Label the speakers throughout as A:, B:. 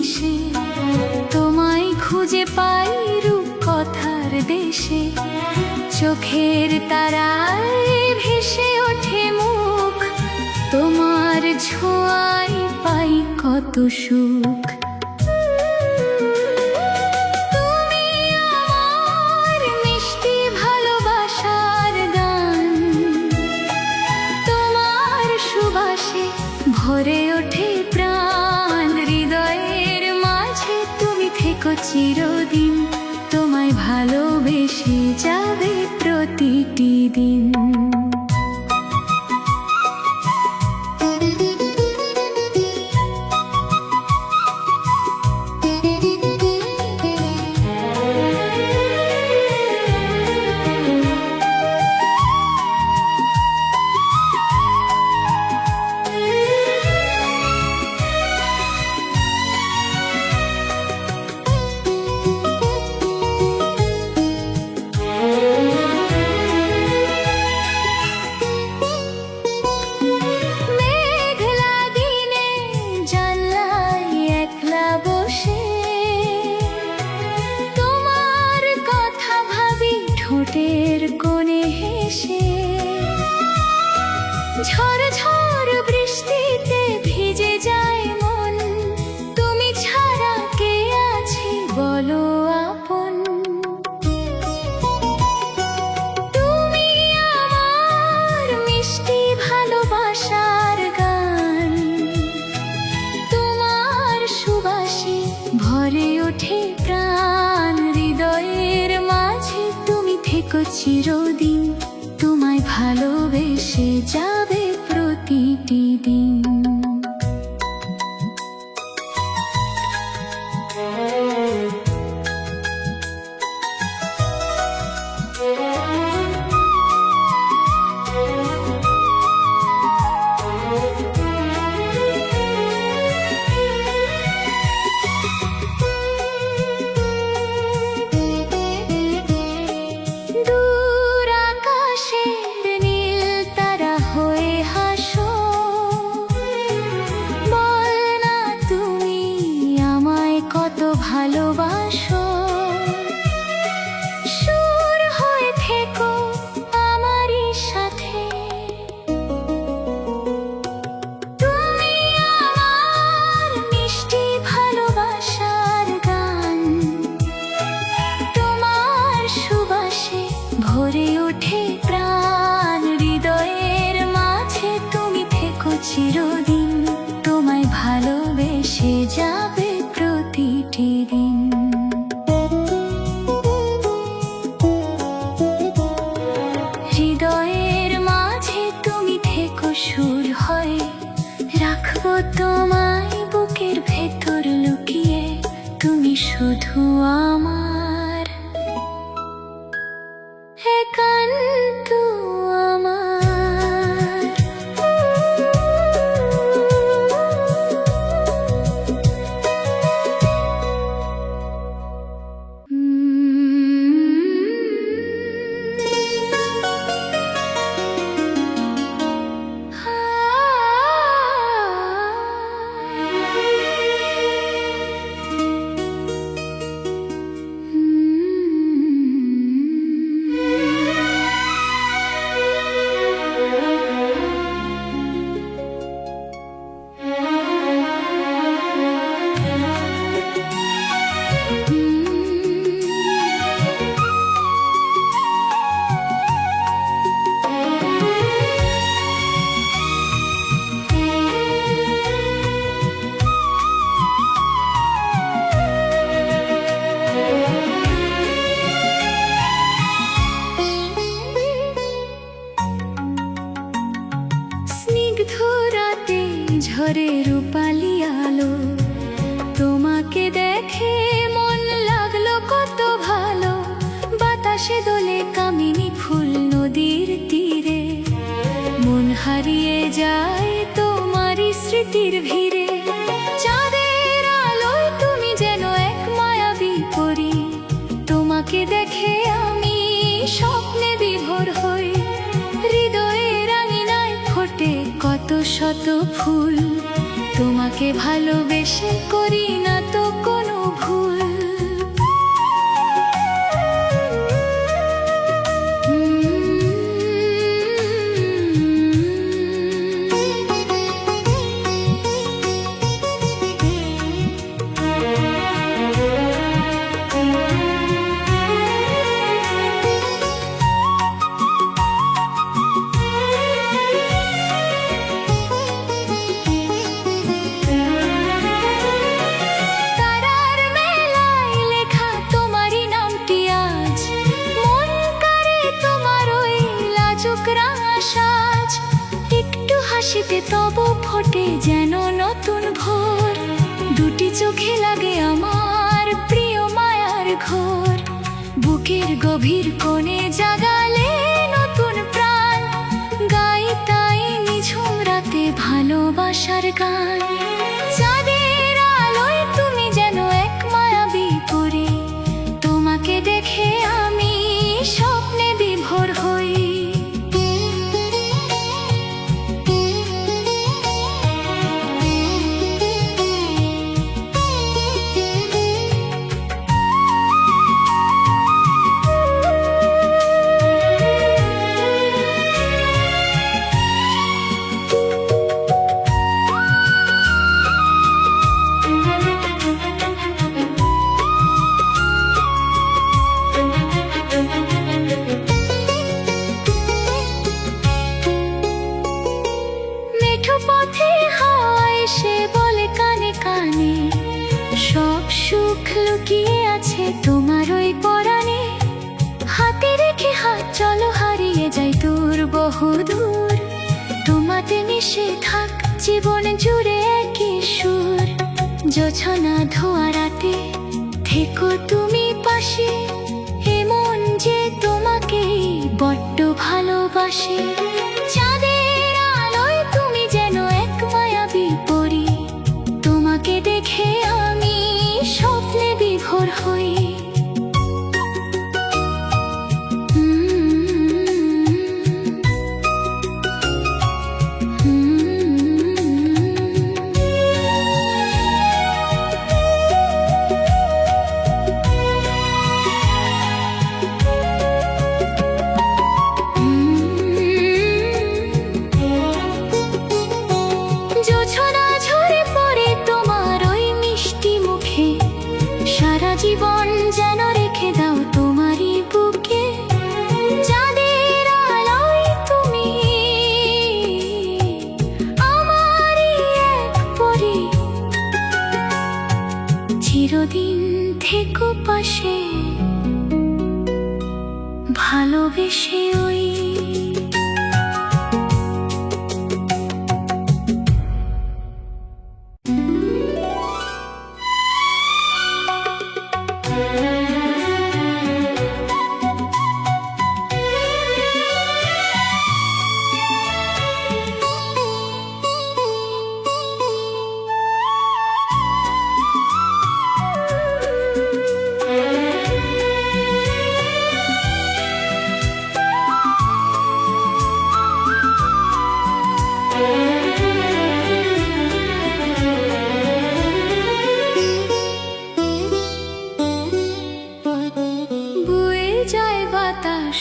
A: নিমিষে তোমায় খুঁজে পাই রূপ কথার দেশে। চোখের তারায় ভেসে ওঠে মুখ, তোমার ছোঁয়ায় পাই কত সুখ। তুমি আমার মিষ্টি ভালোবাসার গান, তোমার সুবাসে ভরে ওঠে প্রাণ। হৃদয়ের মাঝে তুমি থেকো চিরদিন, তোমায় ভালোবেসে যাবে প্রতিটি দিন। ঠোঁটের কোণে হেসে ঝড় ঝড় বৃষ্টিতে ভিজে যায় মন, তুমি ছাড়া কে আছে বলো আপন। তুমি আমার মিষ্টি ভালোবাসার গান, তোমার সুবাসে ভরে ওঠে প্রাণ। হৃদয়ের মাঝে তুমি থেকো চিরদিন, তোমায় ভালোবেসে যাবে প্রতিটি দিন। ভালোবাসো সুর হয়ে থেকো আমারই সাথে, তুমি আমার মিষ্টি ভালোবাসার গান, তোমার সুবাসে ভরে ওঠে প্রাণ। হৃদয়ের মাঝে তুমি থেকো চিরদিন, তোমায় ভালোবেসে যাবে প্রতিটি দিন। হৃদয়ের মাঝে তুমি থেকো সুর হয়ে, রাখবো তোমায় বুকের ভেতর লুকিয়ে, তুমি শুধু আমার একান্ত আমার। ঝরে রূপালি আলো, তোমাকে দেখে মন লাগলো কত ভালো। বাতাসে দোলে কামিনী ফুল নদীর তীরে, মন হারিয়ে যায় তোমারই স্মৃতির ভিড়ে। চাঁদের আলোয় তুমি যেন এক মায়াবী পরী, তোমাকে দেখে আমি স্বপ্নে বিভোর হই। হৃদয়ের আঙিনায় ফোটে কত শত ফুল, তোমাকে ভালোবেসে করি না তো তবু ফোটে যেন নতুন ভোর। দুটি চোখে লাগে আমার প্রিয় মায়ার ঘোর। বুকের গভীর কোণে জাগালে নতুন প্রাণ, গাই তাই নিঝুম রাতে ভালোবাসার গান। চাঁদের আলোয় তুমি যেন এক মায়াবী পরী, তোমাকে দেখে আমি স্বপ্নে বিভোর হই। সে বলে কানে কানে, সব সুখ লুকিয়ে আছে তোমার ওই পরাণে। হাতে রেখে হাত চলো হারিয়ে যাই দূর বহু দূর, তোমাতে মিশে থাক জীবন জুড়ে একই সুর। জোছনা ধোয়া রাতে থেকো তুমি পাশে, এমন যে তোমাকেই বড্ড ভালোবাসে। চাঁদের আলোয় তুমি যেন এক মায়াবী পরী, তোমাকে দেখে আমি স্বপ্নে বিভোর হই। জীবন যেন রেখে দাও তোমারই বুকে। চাঁদের আলোয় তুমি আমারই এক পরী, চিরদিন থেকো পাশে ভালোবেসে ওই।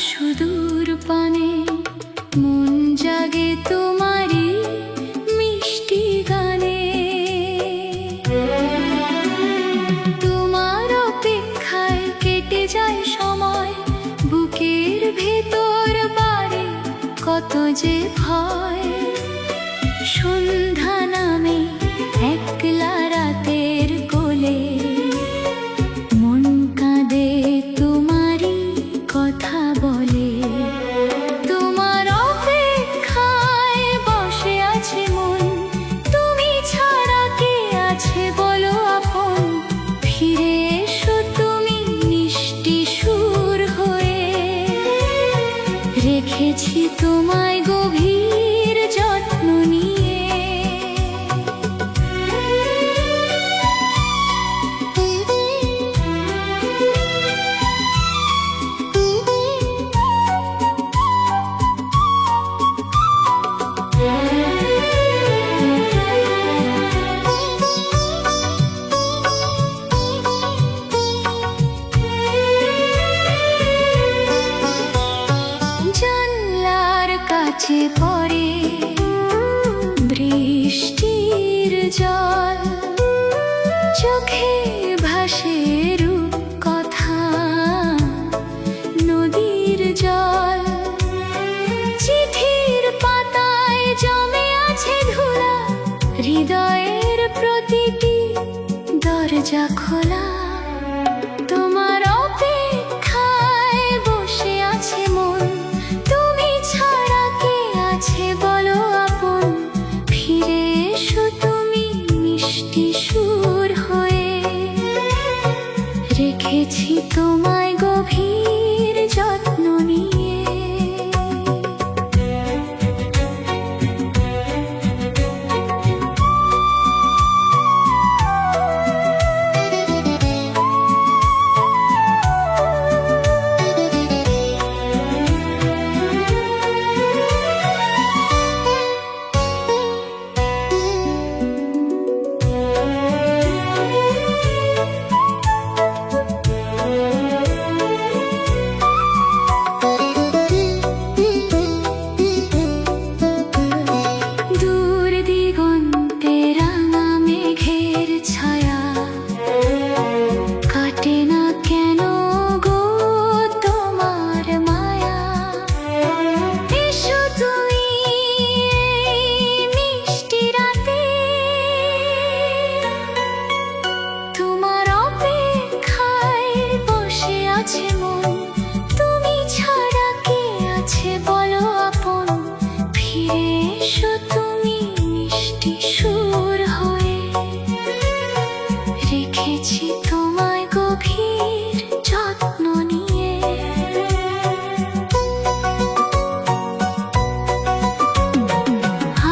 A: সুদূর পানে মন জাগে তোমারই মিষ্টি গানে। তোমার অপেক্ষায় কেটে যায় সময়, বুকের ভেতর বাড়ে কত যে ভয়। সন্ধ্যা নামে একলা রাতের কোলে মন কাঁদে তোমারই কথা বলে। তোমার অপেক্ষায় বসে আছে মন, তুমি ছাড়া কে আছে বলো আপন। ফিরে এসো তুমি মিষ্টি সুর হয়ে, রেখেছি তোমায় গভীর যত্ন নিয়ে। কাছে পড়ে বৃষ্টির জল, চোখে ভাসে রূপ কথা নদীর জল। চিঠির পাতায় জমে আছে ধুলা, হৃদয়ের প্রতিটি দরজা খোলা। তোমার অপেক্ষায় বসে আছে মন, তুমি ছাড়া কে আছে বলো আপন। রেখেছি তোমায় গভীর যত্ন নিয়ে। রেখেছি তোমায় গভীর যত্ন নিয়ে।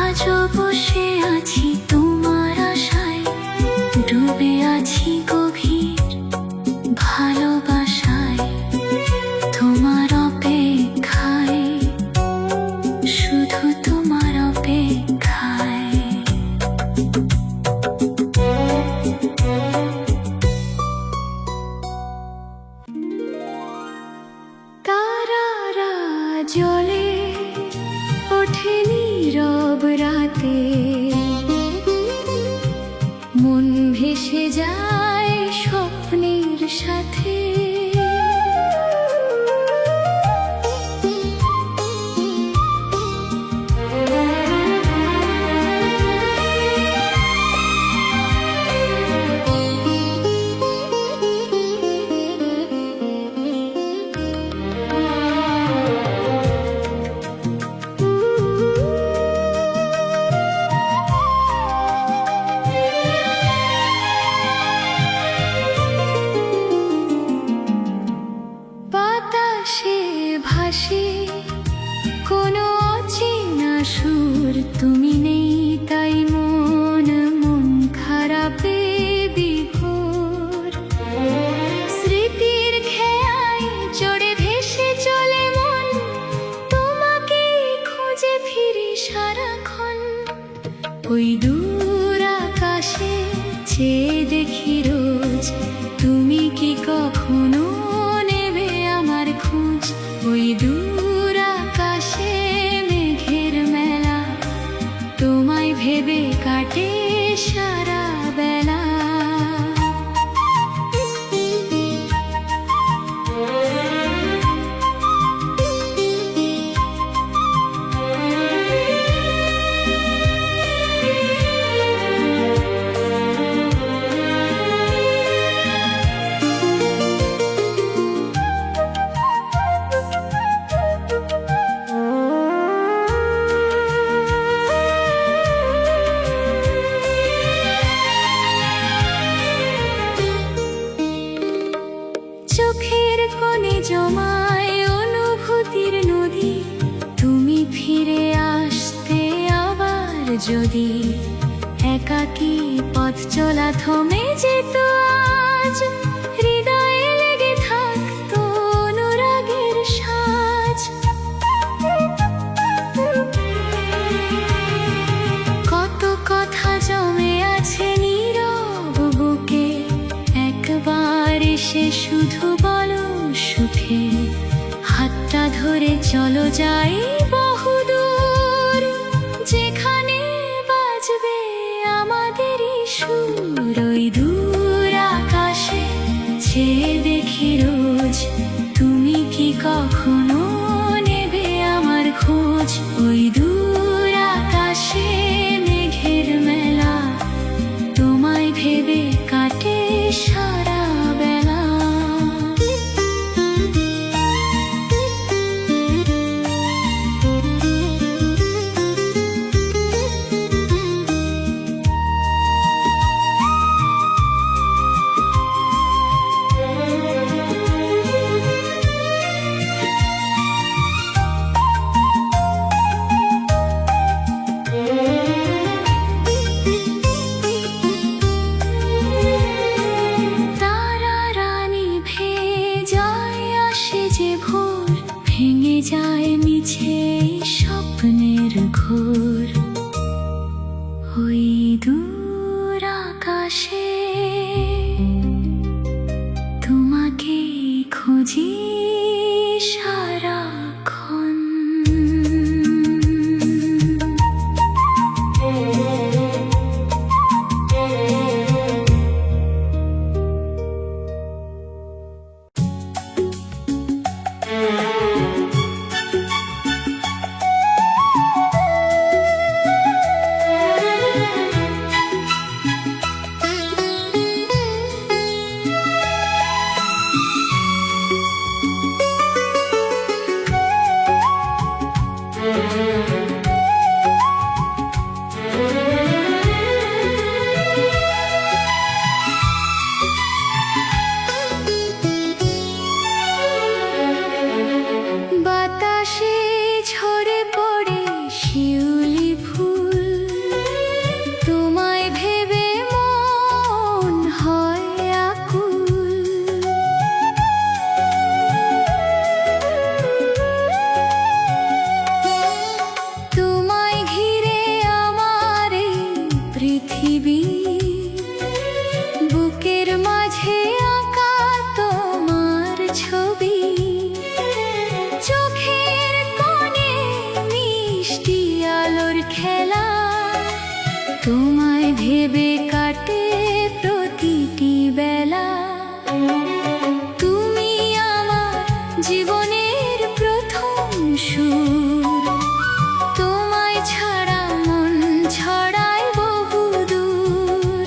A: আজও বসে আছি তোমার আশায়, ডুবে আছি গভীর ভালোবাসায়। তোমার অপেক্ষায়, শুধু তোমার অপেক্ষায়। তারারা জ্বলে ওঠে নীরব রাতে, মন ভেসে যায় স্বপ্নের সাথে। বাতাসে ভাসে কোনো অচেনা সুর, তুমি নেই তাই মন খারাপে বিভোর। স্মৃতির খেয়ায় চড়ে ভেসে চলে মন, তোমাকে খুঁজে ফিরি সারাক্ষণ। ওই দূর আকাশে চেয়ে দেখি রোজ, তুমি কি কখনো খোঁজ। ওই দূর আকাশে মেঘের মেলা, তোমায় ভেবে কাটে সারা বেলা। চোখের কোণে জমায় অনুভূতির নদী, তুমি ফিরে আসতে আবার যদি। একাকী পথ চলা থমে যেত আজ, হৃদয়ে লেগে থাকতো অনুরাগের সাজ। কত কথা জমে আছে নীরব বুকে, একবার এসে শুধু বলো সুখে। হাতটা ধরে চলো যাই বহুদূর, যেখানে বাজবে আমাদেরই সুর। ওই দূর আকাশে চেয়ে দেখি রোজ, তুমি কি কখনো নেবে আমার খোঁজ। ওই দূর আকাশে মেঘের মেলা, তোমায় ভেবে কাটে সারা বেলা। ভেবে কাটে প্রতিটি বেলা। তুমি আমার জীবনের প্রথম সুর, তোমায় ছাড়া মন ছড়ায় বহুদূর।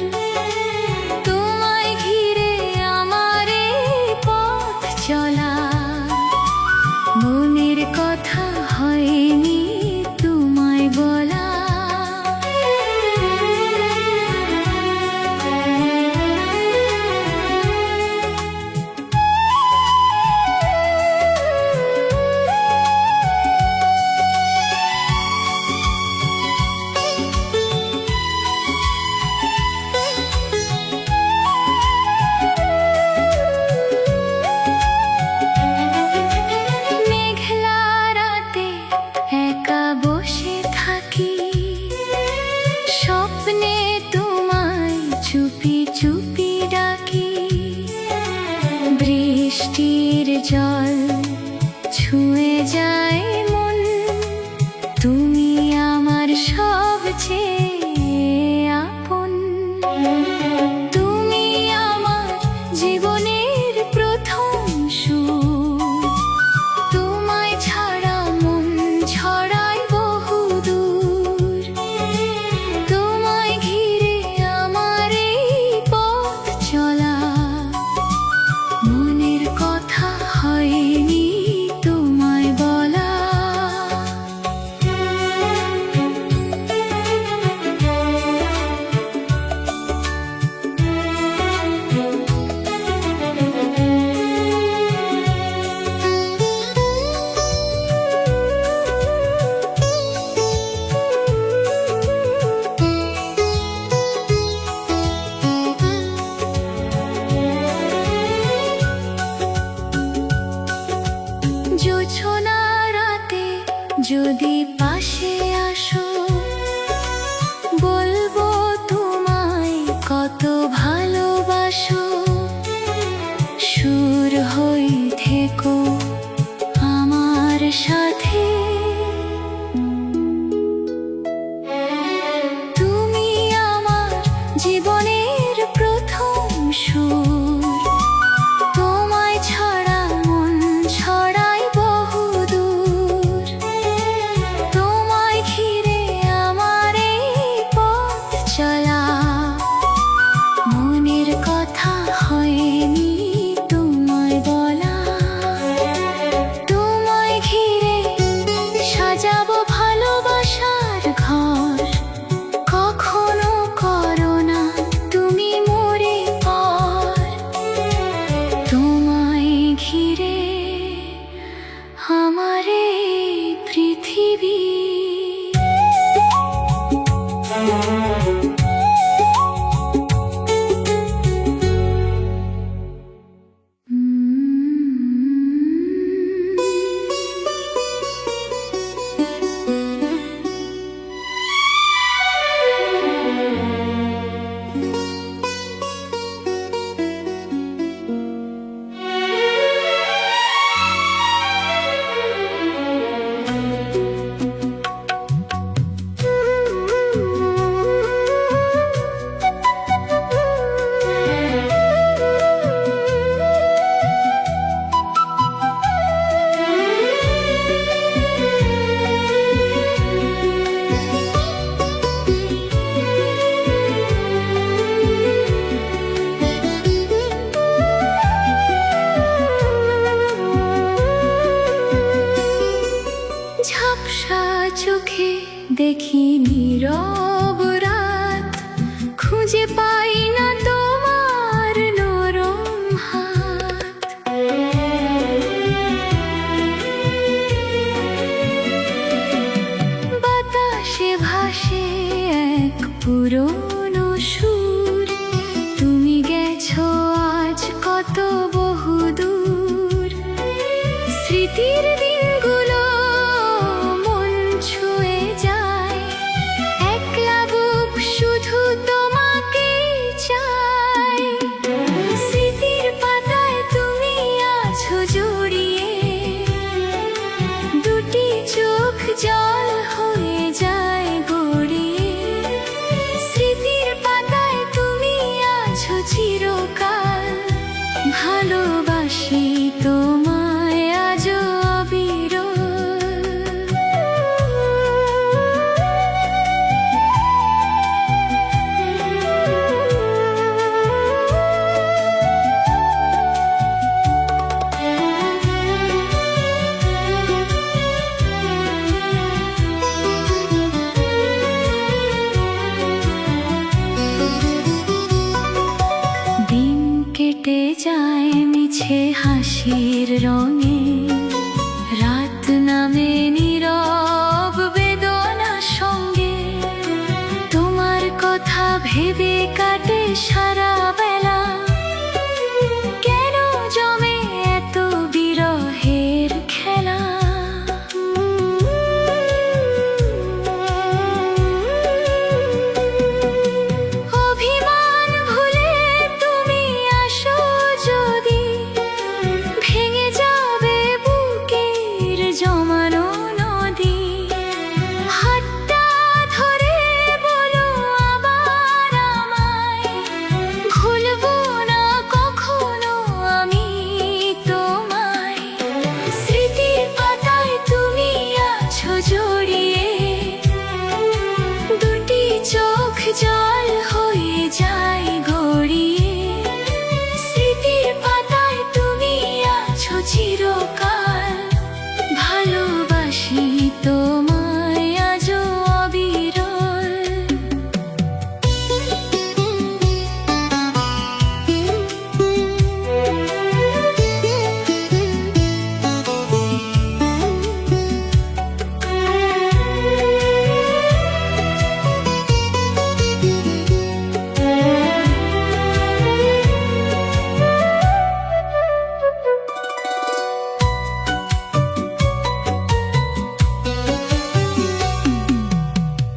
A: তোমায় ঘিরে আমার এই পথ চলা, মনের কথা হয়নি তোমায় বলা। স্বপ্নে তোমায় চুপি চুপি ডাকি, বৃষ্টির জল ছুঁয়ে যায় মন। তুমি আমার সবচেয়ে আপন। তুমি আমার জীবনের প্রথম সুর, তোমায় ছাড়া মন ছড়ায় বহুদূর। তোমায় ঘিরে আমার এই পথ চলা, মনের কথা হয়নি তোমায় বলা। জোছনা রাতে যদি পাশে আসো, বলবো তোমায় কত ভালোবাসো। সুর হই থেকো আমার সাথে। তুমি আমার জীবনের প্রথম সুর, তোমায় ছাড়া মন ছড়ায় বহুদূর। তোমায় ঘিরে আমার এই পথ চলা, মনের কথা হয়নি তোমায় বলা। তোমায় ঘিরে সাজাবো ভালোবাসার ঘর, কখনো করো না তুমি মরে পর। তোমায় ঘিরে আমার এই পৃথিবী। ঝাপসা চোখে দেখি নীরব রাত, খুঁজে পাই না তোমার নরম হাত। বাতাসে ভাসে এক পুরনো সুর, তুমি গেছো আজ কত বহুদূর। স্মৃতির দিনগুলো মন ছুঁয়ে যায়, একলা বুক শুধু তোমাকে চাই। স্মৃতির পাতায় তুমি আছো জড়িয়ে, দুটি চোখ জল হয়ে যায় গড়িয়ে। স্মৃতির পাতায় কেটে যায় মিছে হাসির রঙে। রাত নামে নীরব বেদনার সঙ্গে, তোমার কথা ভেবে কাটে সারা বেলা। কেন জমে এত বিরহের খেলা? অভিমান ভুলে তুমি আসো যদি, ভেঙে যাবে বুকের জমানো নদী। হাতটা ধরে বলো আবার আমায়, ভুলবো না কখনো আমি তোমায়। স্মৃতির পাতায় তুমি আছো জড়িয়ে, দুটি চোখ জল হয়ে যায় গড়িয়ে। স্মৃতির পাতায় তুমি আছো চিরকাল, ভালোবাসি তোমায় আজও অবিরল।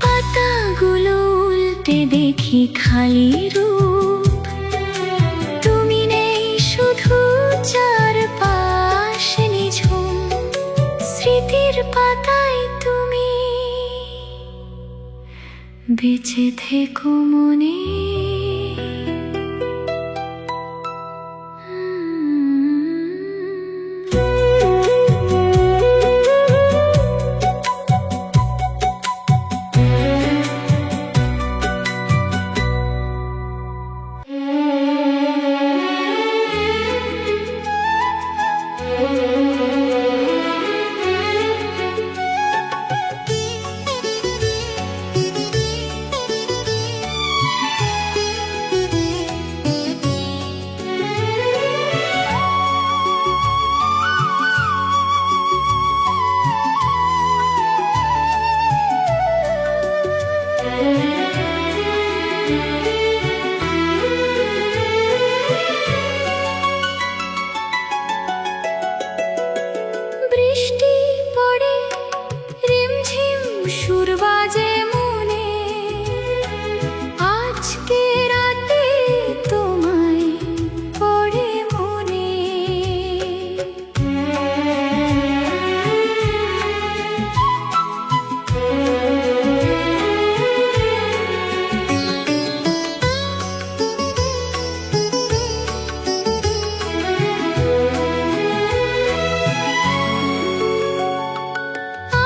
A: পাতাগুলো উল্টে দেখি খালি রূপ, তুমি নেই শুধু চারপাশে নিঝুম। স্মৃতির পাতায় তুমি বেঁচে থেকো মনে। বৃষ্টি পড়ে রিমঝিম সুর বাজে মনে, আজকে রাতে তোমায় পড়ে মনে।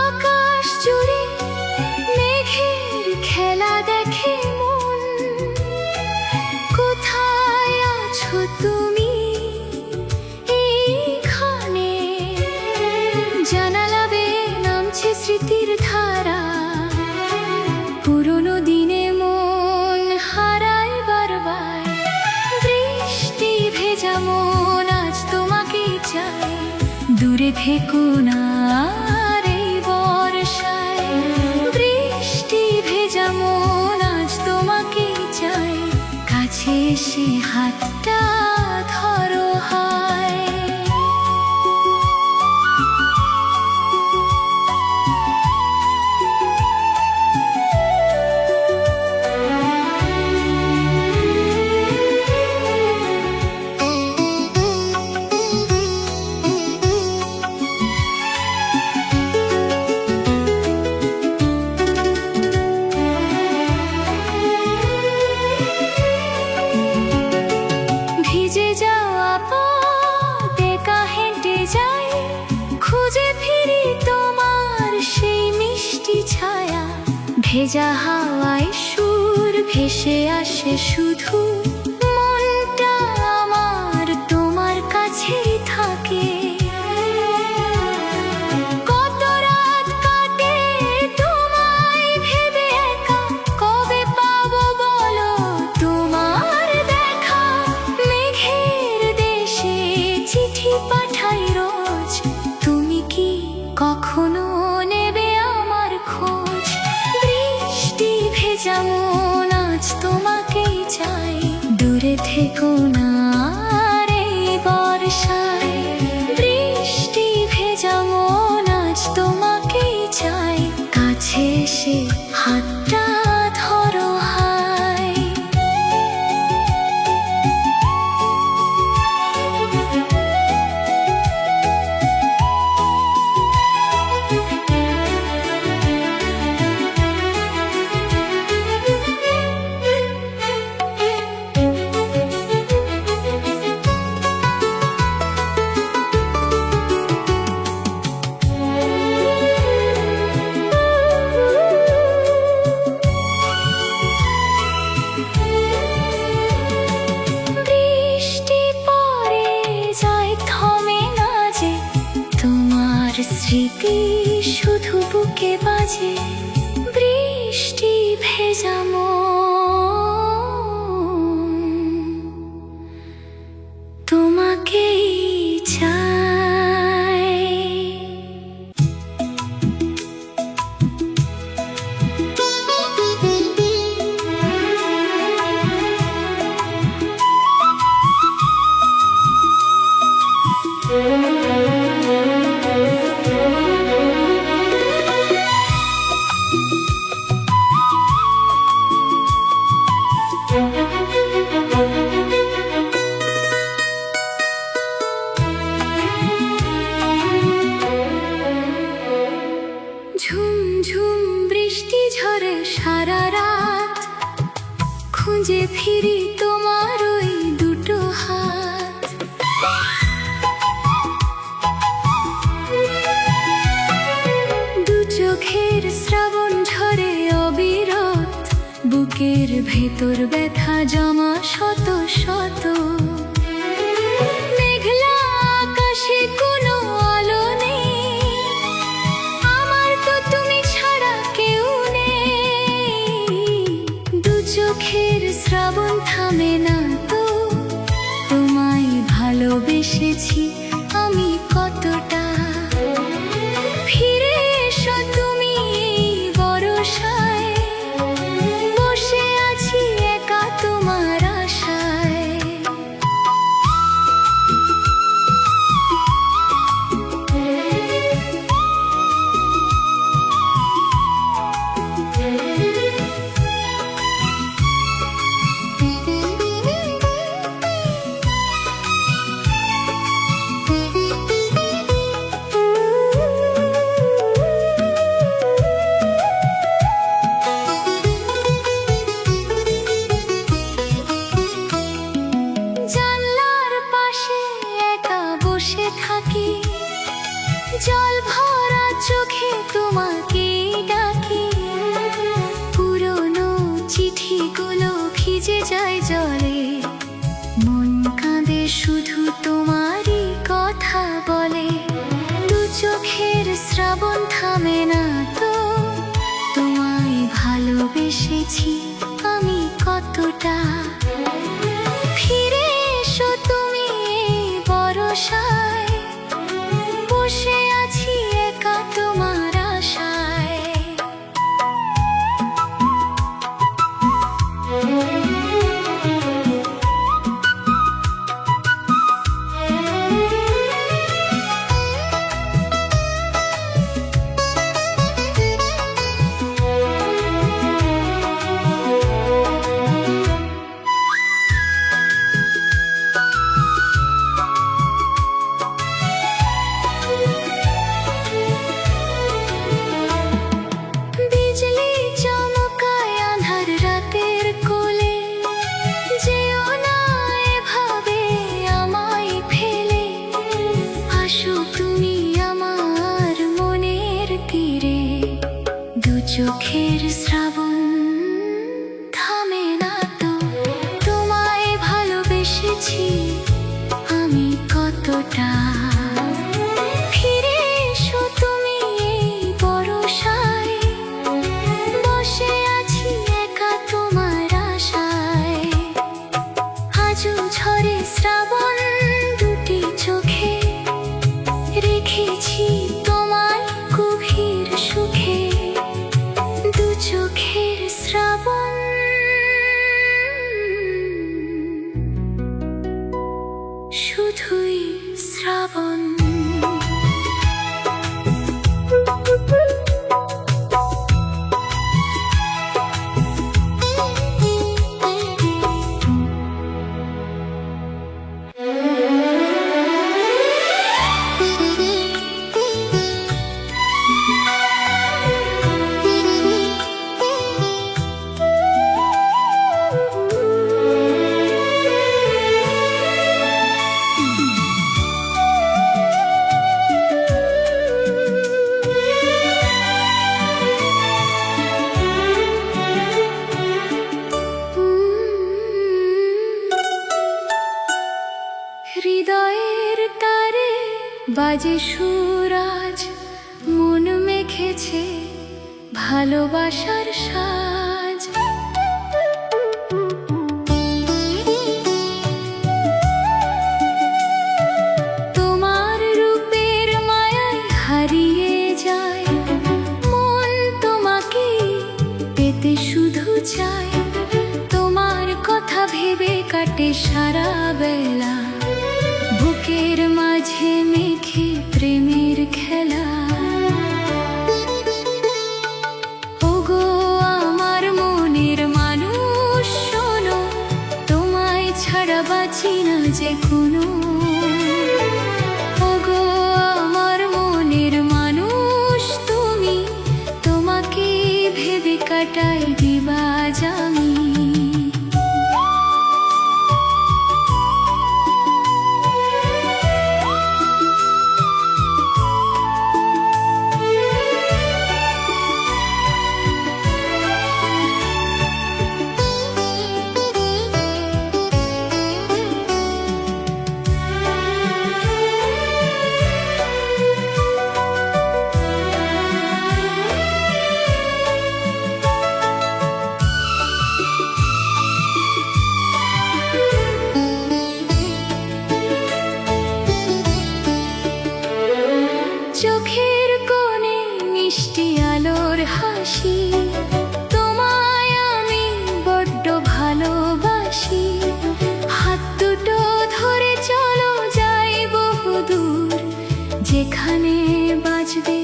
A: আকাশ জুড়ে মেঘের খেলা দেখে মন, কোথায় আছো তুমি এইখানে? জানালা বেয়ে নামছে স্মৃতির ধারা, পুরনো দিনে মন হারায় বারবার। বৃষ্টি ভেজা মন আজ তোমাকে চাই, দূরে থেকো না আর এই বর্ষায়। বৃষ্টি ভেজা মন আজ তোমাকে চাই, কাছে এসে হাতটা ধরো হায়। ভিজে যাওয়া পথ একা হেঁটে যাই, খুঁজে ফিরি তোমার সেই মিষ্টি ছায়া। ভেজা হাওয়ায় সুর ভেসে আসে শুধু, মনটা আমার তোমার কাছেই থাকে। কত রাত কাটে তোমায় ভেবে একা, কবে পাবো বলো তোমার দেখা? মেঘের নেশায়। বৃষ্টি ভেজা মন আজ তোমাকেই চাই, কাছে এসে হাতটা ধরো হায়। স্মৃতি শুধু বুকে বাজে, বৃষ্টি ভেজা মন তোমাকেই চাই। ঝুমঝুম বৃষ্টি ঝরে সারা রাত, খুঁজে ফিরি তোমার ওই দুটো হাত। দু চোখের শ্রাবণ ঝরে অবিরত, বুকের ভেতর ব্যথা জমা শত শত। মেঘলা আকাশে কোনো আলো নেই, আমার তো তুমি ছাড়া কেউ নেই। দু চোখের শ্রাবণ থামে না তো, তোমায় ভালোবেসেছি আমি কতটা। ফিরে এসো তুমি এই বরষায়, বসে আছি একা তোমার আশায়। জানলার পাশে একা বসে থাকি, জল ভরা চোখে তোমাকে ডাকি। পুরনো চিঠিগুলো ভিজে যায় জলে, মন কাঁদে শুধু তোমারই কথা বলে। দু চোখের শ্রাবণ থামে না তো, তোমায় ভালোবেসেছি আমি কতটা। ফিরে এসো তুমি এই বরষায়, বসে আছি একা তোমার আশায়। বিজলি চমকায় আঁধার রাতের কোলে, যেও না এভাবে আমায় ফেলে। আসো তুমি আমার মনের তীরে, দু চোখের শ্রাবণ থামে না তো, তোমায় ভালোবেসেছি আমি কতটা। ফিরে এসো তুমি এই বরষায়, বসে আছি একা তোমার আশায়। আজও ঝরে শ্রাবণ দুটি চোখে, রেখেছি তোমায় গভীর সুখে। দু চোখের শ্রাবণ শুধুই শ্রাবণ। হৃদয়ের তারে বাজে সুরাজ, মন মেখেছে ভালোবাসার সাজ। তোমার রূপের মায়ায় হারিয়ে যায় মন, তোমাকে পেতে শুধু চায়। তোমার কথা ভেবে কাটে সারা বেলা, বুকের মাঝে মেখে প্রেমের খেলা। ওগো আমার মনের মানুষ শোনো, তোমায় ছাড়া বাঁচি না যে কোনো। ওগো আমার মনের মানুষ তুমি, তোমাকে ভেবে কাটাই দিবাজ আমি। চোখের কোণে মিষ্টি আলোর হাসি, তোমায় আমি বড্ড ভালোবাসি। হাত দুটো ধরে চলো যাই বহুদূর, যেখানে বাজবে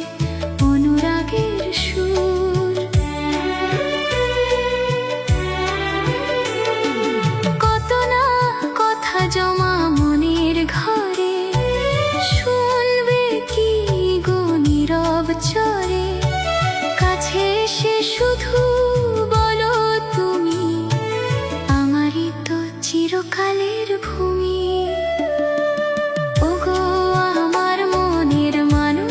A: অনুরাগের সুর। কত না কথা জমা মনের ঘরে, শুনবে কি গো নীরব চরে। কাছে এসে শুধু বলো তুমি, আমারই তো চিরকালের ভূমি। ওগো আমার মনের মানুষ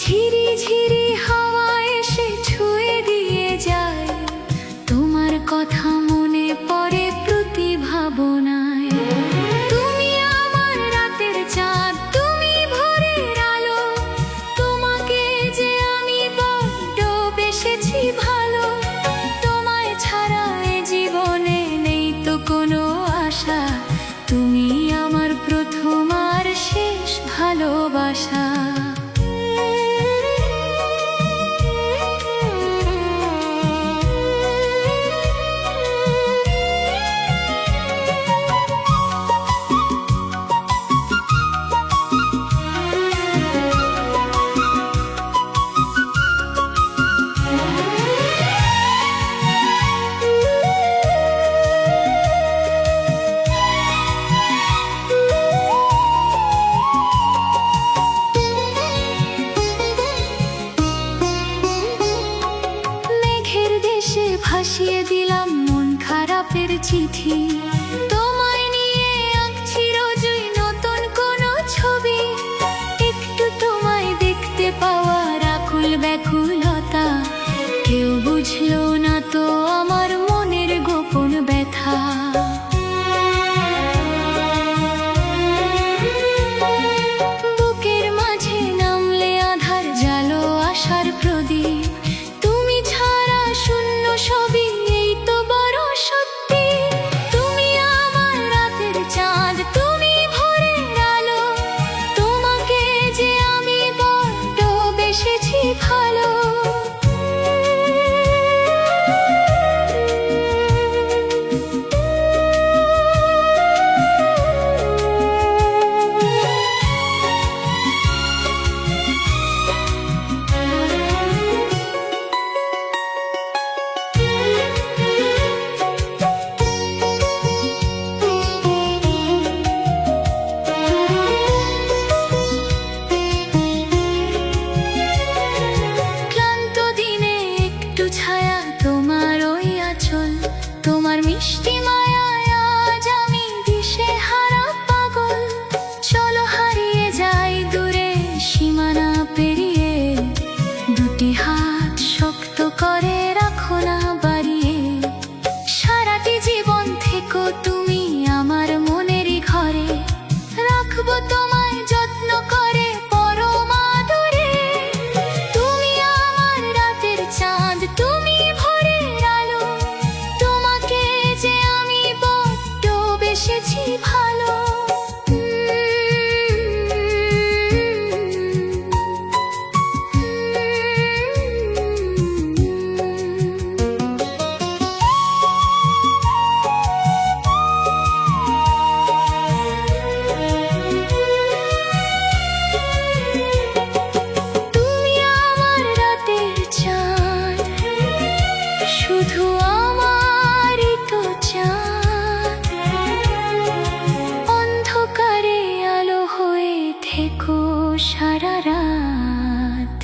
A: ঝিরি ঝিরি হাওয়া এসে ছুঁয়ে দিয়ে যায়, তোমার কথা মনে পড়ে প্রতি ভাবনায়। তুমি আমার রাতের চাঁদ, তুমি ভোরের আলো, তোমাকে যে আমি বড্ড বেসেছি ভালো। তোমায় ছাড়া এ জীবনে নেই তো কোনো আশা, তুমি আমার প্রথম আর শেষ ভালোবাসা। ভাসিয়ে দিলাম মন খারাপের চিঠি, তোমায় নিয়ে আঁকছি রোজই নতুন কোনো ছবি। একটু তোমায় দেখতে পাওয়ার আকুল ব্যাকুলতা, কেউ বুঝলো না তো আমার মনের গোপন ব্যথা। বুকের মাঝে নামলে আধার জালো আশার প্রদীপ, তুমি ছাড়া শূন্য সবই এই তো বড় সত্যি। তুমি আমার রাতের চাঁদ, তুমি ভোরের আলো, তোমাকে যে আমি বড্ড বেসেছি ভালো। ছায়া তোমার ওই আঁচল, তোমার মিষ্টি মায়ায় আজ আমি দিশেহারা পাগল। চলো হারিয়ে যাই দূরে সীমানা পেরিয়ে, দুটি হাত শক্ত করে রাখো না বাড়িয়ে। সারাটি জীবন থেকো তুমি আমার মনেরই ঘরে, রাখবো তোমায় যত্ন করে পরম আদরে। তুমি আমার রাতের চাঁদ, তুমি ভোরের আলো, তোমাকে যে আমি বড্ড বেসেছি ভালো। শুধু আমারই তো চাঁদ, অন্ধকারে আলো হয়ে থেকো সারা রাত।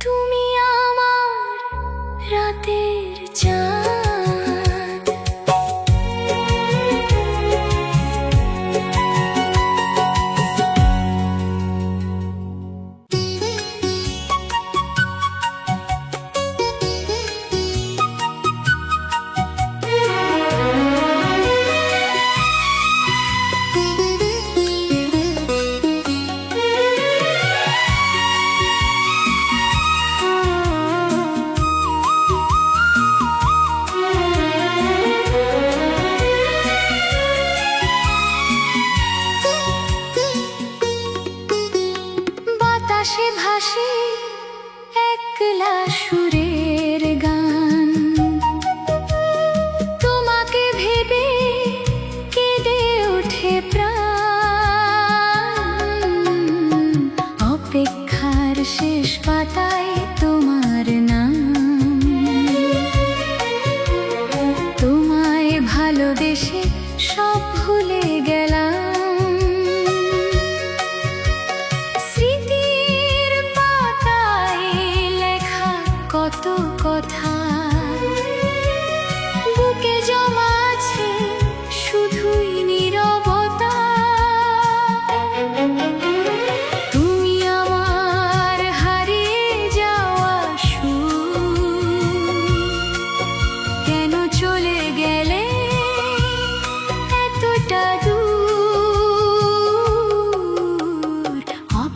A: তুমি আমার রাতের চাঁদ। বাতাসে ভাসে একলা সুরের গান, তোমাকে ভেবে কেঁদে ওঠে প্রাণ। অপেক্ষার শেষ পাতায় তোমার নাম, তোমায় ভালোবেসে সব ভুলে গেলাম। কত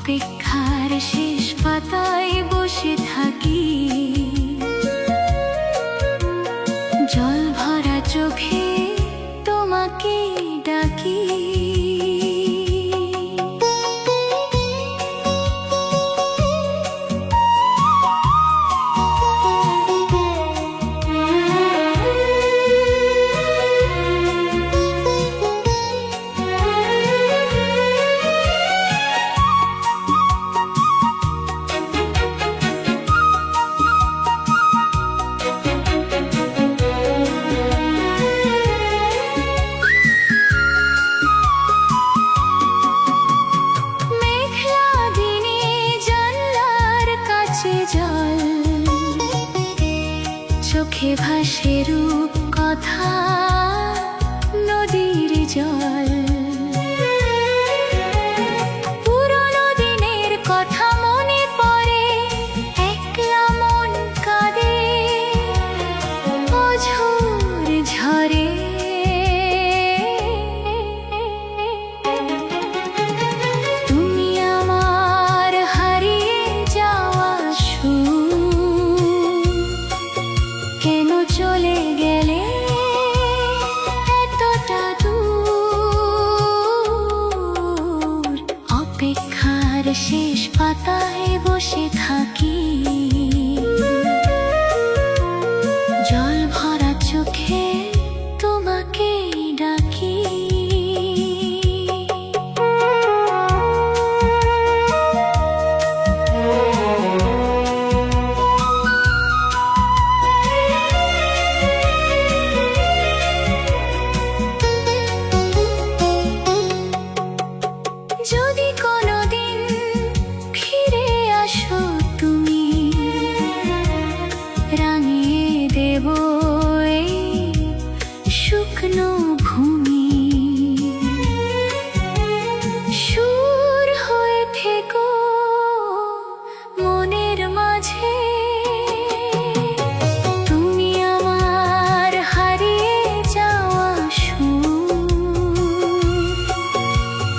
A: অপেক্ষার শেষ পাতায় বসে থাকি, জল ভরা চোখে তোমাকে ডাকি। চোখে ভাসে রূপ কথা, নদীর জল, পুরনো দিনের কথা মনে পড়ে, একলা মন কাঁদে, অঝোর ঝরে। তুমি আমার হারিয়ে যাওয়া কেন চলে গেলে এতটা দূর? অপেক্ষার শেষ পাতায় বসে থাকি, জল ভরা চোখে তোমাকে ডাকি। যদি কোনোদিন ফিরে আসো তুমি, রাঙিয়ে দেব এই শুকনো ভূমি, সুর হয়ে থেকো মনের মাঝে। তুমি আমার হারিয়ে যাওয়া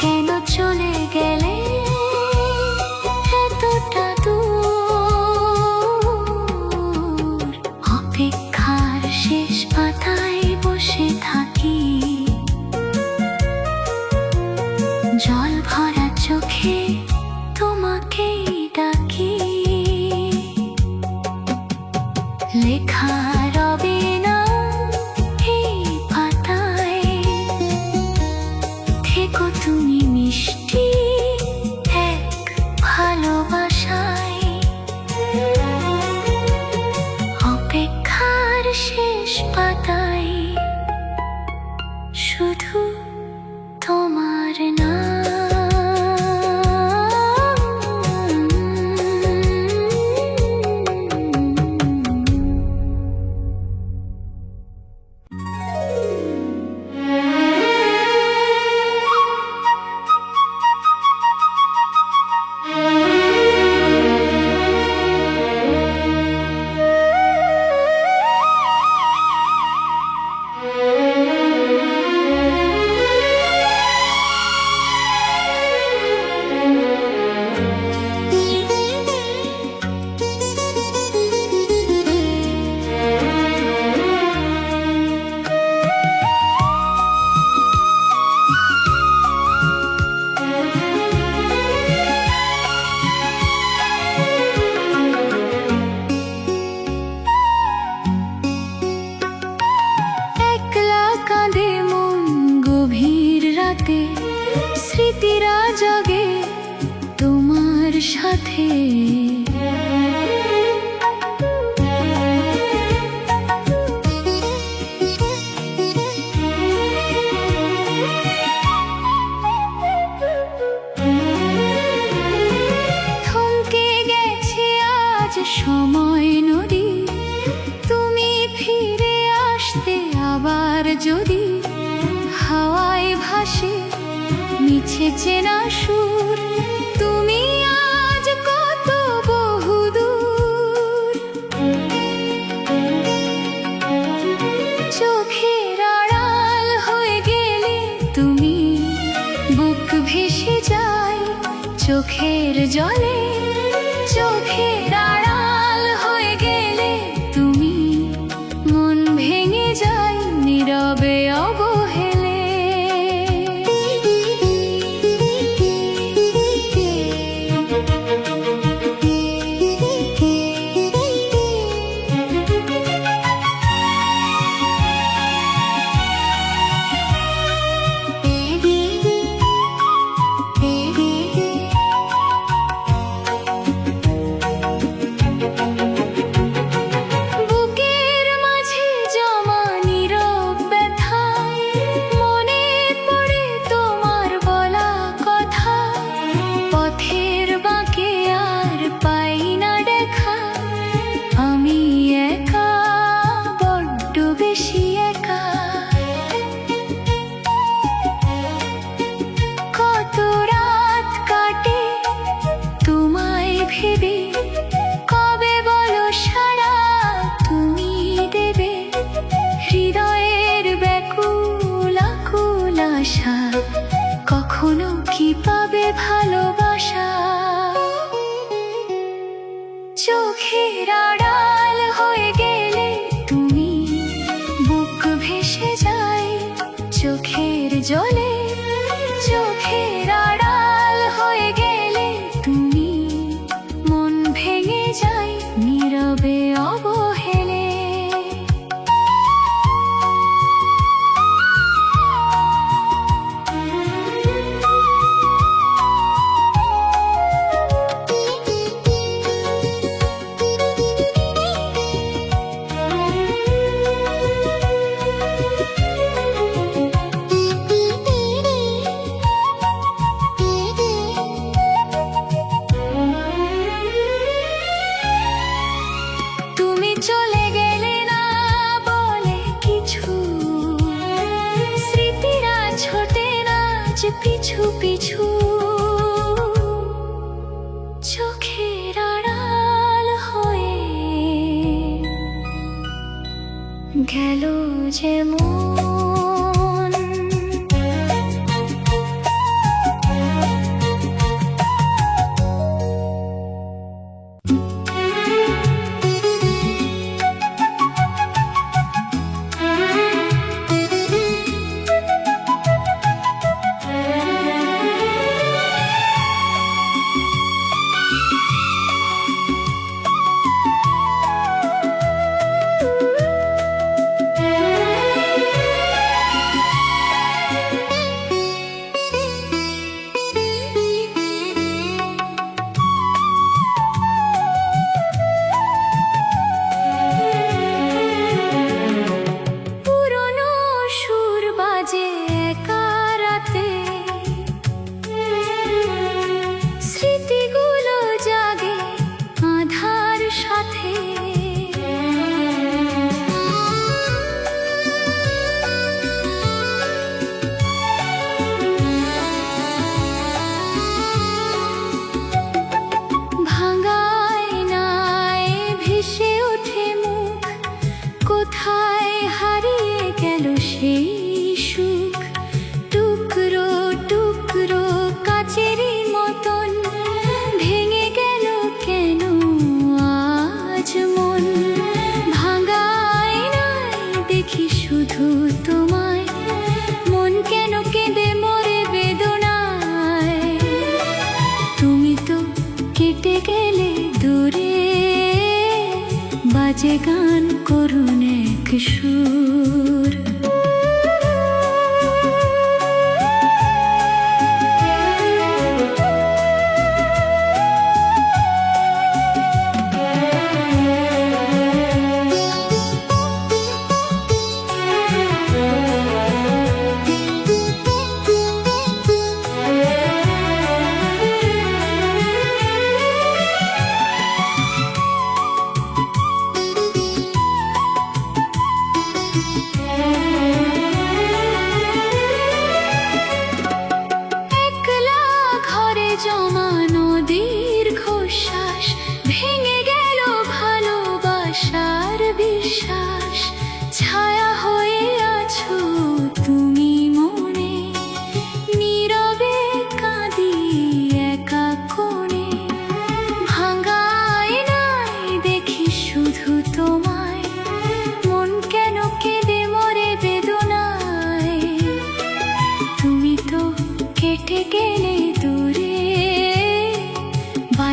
A: কেন চলে গেলে এতটা দূর? অপেক্ষার শেষ পাতায় বসে থাকি, জল ভরা চোখে তোমাকে ডাকি। লেখা রবে না এই পাতায়, থেকো তুমি মিষ্টি এক ভালোবাসায়। অপেক্ষার শেষ পাতায় শুধু তোমার নাম। স্মৃতিরা জাগে তোমার সাথে, থমকে গেছে আজ সময় নদী, তুমি ফিরে আসতে আবার যদি। হাওয়ায় ভাসে মিছে চেনা সুর, তুমি আজ কত বহুদূর। চোখের আড়াল হয়ে গেলে তুমি, বুক ভেসে যায় চোখে চোখের জলে চোখের আড়াল হয়ে গেলে তুমি, মন ভেঙে যায় নীরবে অবহেলে। কবে বলো সারা তুমি দেবে হৃদয়ের ব্যাকুল আকুল আশা, কখনো কি পাবে ভালোবাসা? চোখের আড়াল হয়ে গেলে তুমি, বুক ভেসে যায় চোখের জলে। চোখের আড়াল হয়ে গেলে তুমি, মন ভেঙে যায় নীরবে অবহেলে। চলে গেলে না বলে কিছু, স্মৃতিরা ছোটে না যে পিছু পিছু। চোখের আড়াল হয়ে গেল যেমন। স্মৃতিগুলো জাগে আধার সাথে, ভাঙায় নাই ভেসে ওঠে মুখ, কোথায় হারিয়ে গেল সেই সুখ? টুকরো টুকরো কাচেরই মতন ভেঙে গেল কেন আজ মন? ভাঙায় নাই দেখি শুধু তোমায়, মন কেন কেঁদে মরে বেদনায়? তুমি তো কেটে গেলে দূরে, বাজে গান করুন এক সুর।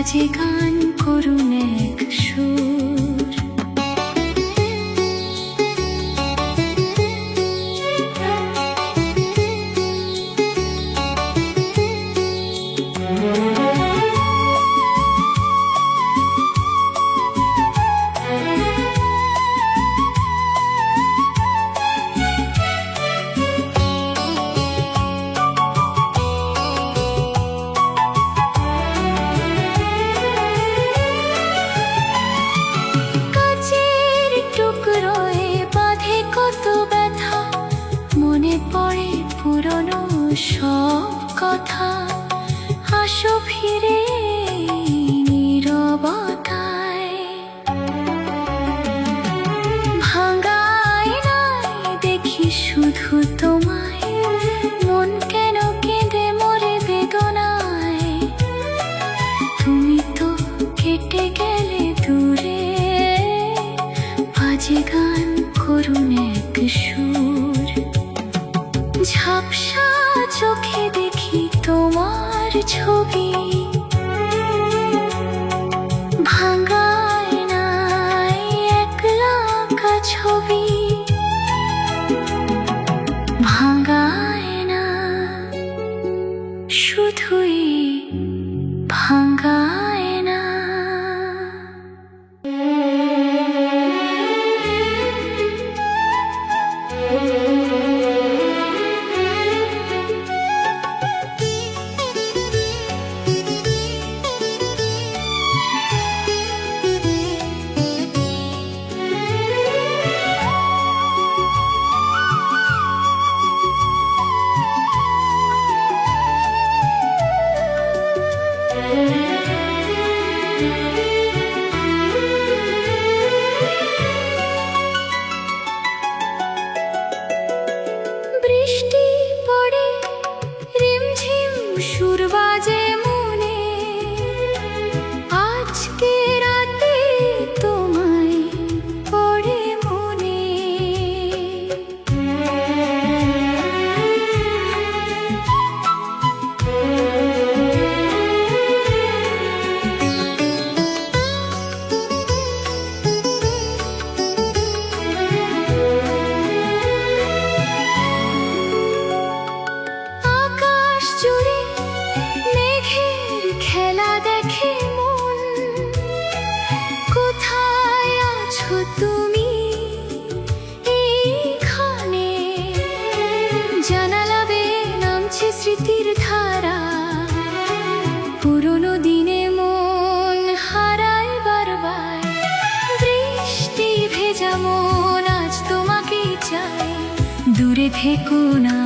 A: বাজে গান করুণ এক সুর। মনে পড়ে পুরনো সব কথা, আসো ফিরে নীরবতায়। ভাঙা আয়নায় দেখি শুধু তোমায়, মন কেন কেঁদে মরে বেদনায়। তুমি তো কেটে গেলে দূরে, বাজে গান করুণ এক সুর। ঝাপসা চোখে দেখি তোমার ছবি, ভাঙা আয়নায় একলা আঁকা ছবি। ভাঙা আয়না শুধুই ভাঙা আয়না। বৃষ্টি পড়ে রিমঝিম সুর বাজে মনে, আজকে রাতে তোমায় পড়ে মনে। জুড়ে মেঘের খেলা দেখে মন, কোথায় আছো তুমি এইখানে? জানালা বেয়ে নামছে স্মৃতির ধারা, পুরনো দিনে মন হারায় বারবার। বৃষ্টি ভেজা মন আজ তোমাকেই চাই, দূরে থেকো না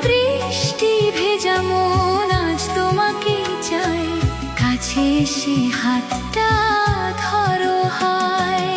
A: বৃষ্টি ভেজা মন আজ তোমাকে চাই, কাছে এসে হাতটা ধরো হায়।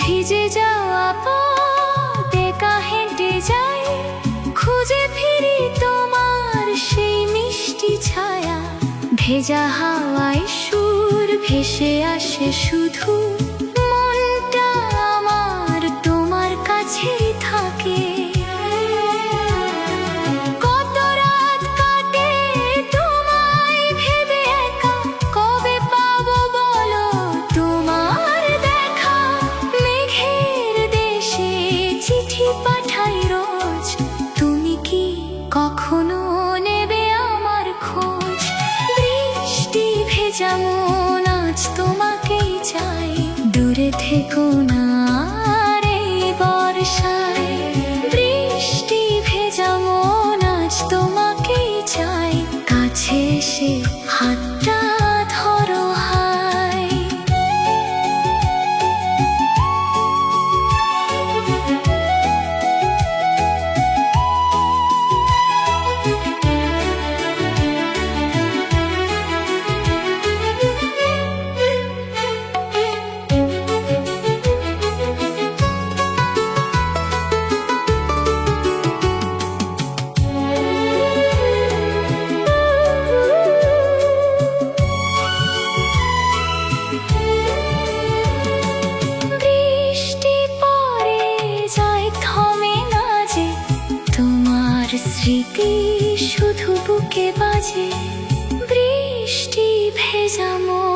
A: ভিজে যাওয়া পথ একা হেঁটে যাই, খুঁজে ফিরি তোমার সেই মিষ্টি ছায়া। ভেজা হাওয়ায় সুর ভেসে আসে শুধু, মনটা আমার তোমার কাছেই থাকে। কত রাত কাটে তোমায় ভেবে একা, কবে পাবো বলো তোমার দেখা? মেঘের দেশে চিঠি পাঠাই রোজ, তুমি কি কখনো নেবে আমার খোঁজ? বৃষ্টি ভেজা মন আজ তোমাকেই চাই, দূরে থেকো না এই বর্ষায়। বৃষ্টি ভেজা মন আজ তোমাকেই চাই, কাছে এসে হাতটা ধরো হায়। স্মৃতি শুধু বুকে বাজে, বৃষ্টি ভেজা মন,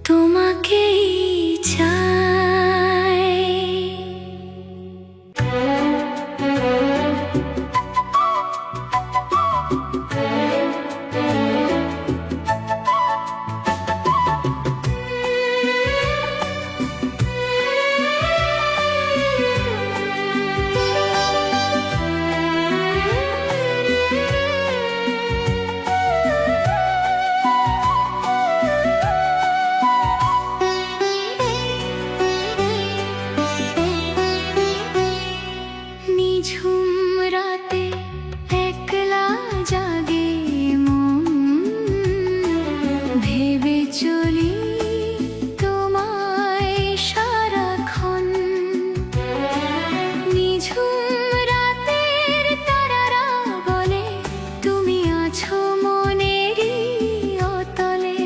A: তোমাকেই চাই। নিঝুম রাতে একলা জাগে মন, ভেবে চলি তোমায় সারাক্ষণ। নিঝুম রাতের তারারা বলে তুমি আছো মনেরই অতলে।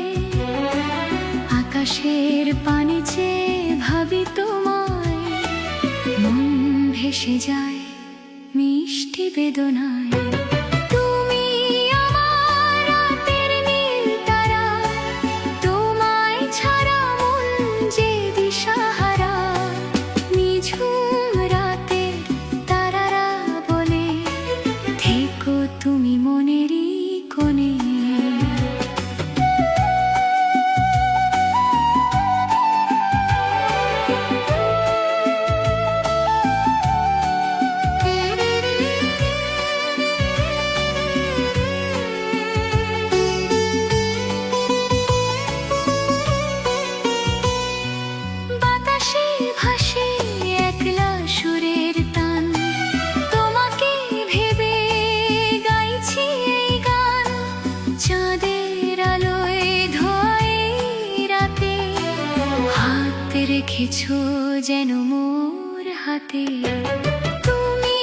A: আকাশের পানে চেয়ে ভাবি তোমায়, মন ভেসে যায় মিষ্টি বেদনায়। তুমি আমার রাতের নীল তারা, তোমায় ছাড়া মন যে দিশাহারা। নিঝুম রাতে তারারা বলে থেকো তুমি মনেরই কোণে। বাতাসে ভাসে একলা সুরের তান, তোমাকে ভেবে গাইছি এই গান। চাঁদের আলোয় ধোয়ায় রাতে, হাত রেখেছো যেন মোর হাতে। তুমি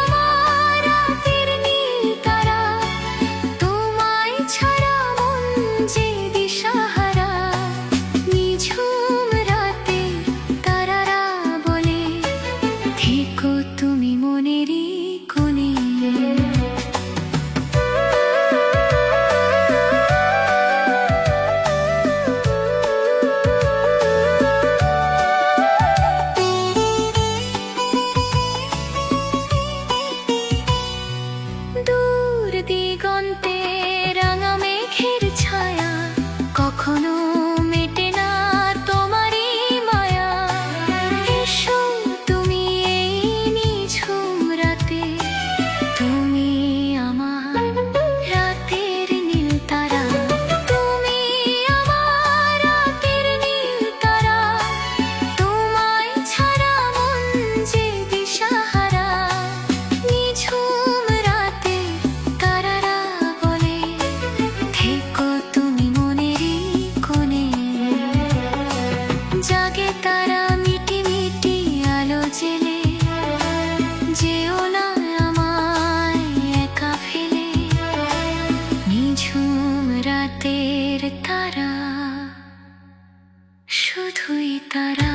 A: আমার রাতের নীল তারা, তোমায় ছাড়া মন যে দিশাহারা। নিঝুম রাতে তারারা বলে থেকো তুমি মনেরই কোণে। দূর দিগন্তে রাঙা মেঘের ছায়া, কখনো মেটে না তোমারই মায়া। এসো তুমি এই নিঝুম রাতে, তুমি আমার রাতের নীল তারা। তুমি আমার রাতের নীল তারা, তোমায় ছাড়া মন যে দিশাহারা। নিঝুম রাতে তারারা বলে থেকো তুমি মনেরই কোণে। জাগে তারা মিটি মিটি আলো জেলে, যেও না আমায় একা ফেলে। নিঝুম রাতের তারা, শুধুই তারা।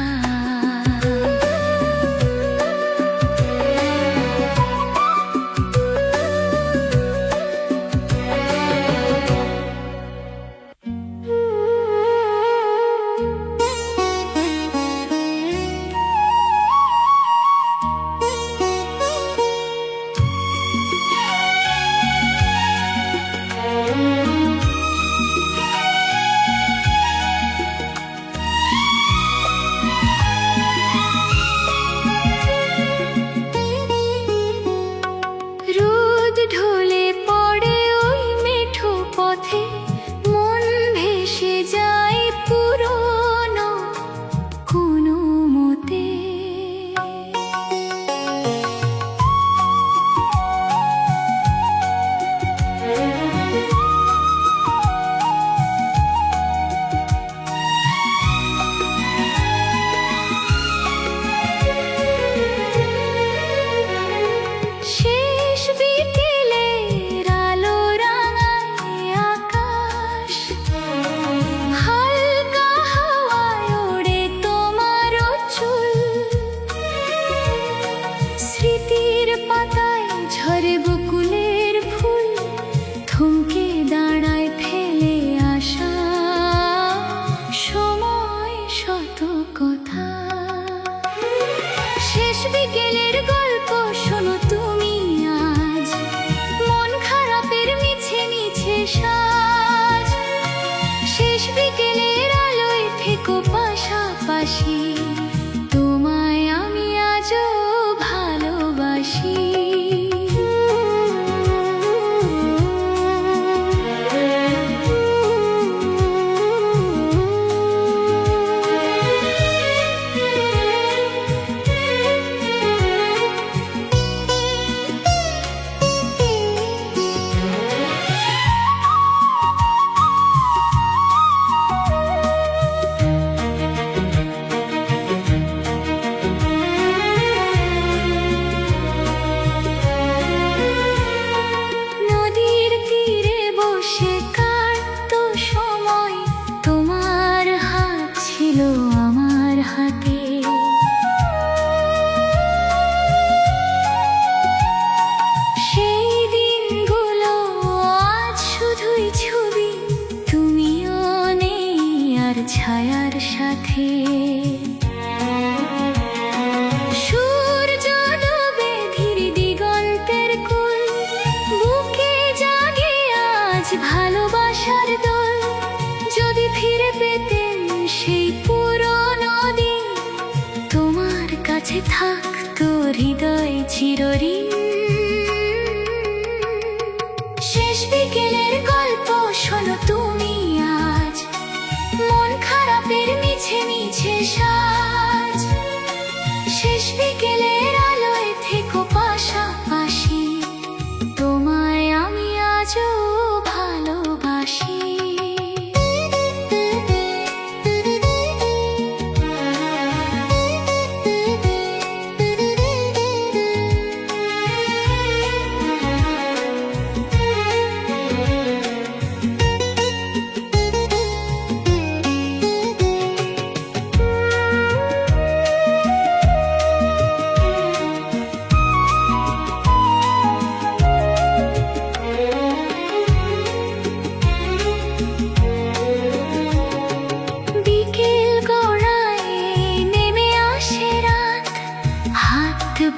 A: সাথে। সূর্য ডুবে ধীর দিগন্তের কূল, বুকে জাগে আজ ভালোবাসার দোল। যদি ফিরে পেতেন সেই পুরনো দিন, তোমার কাছে থাকতো হৃদয় চিরঋণ। শেষ বিকেলের গল্প শোনো তুমি আজ, মন খারাপের মিছে মিছে সাজ। শেষ বিকেলের আলোয় থেকো পাশাপাশি, তোমায় আমি আজও ভালোবাসি।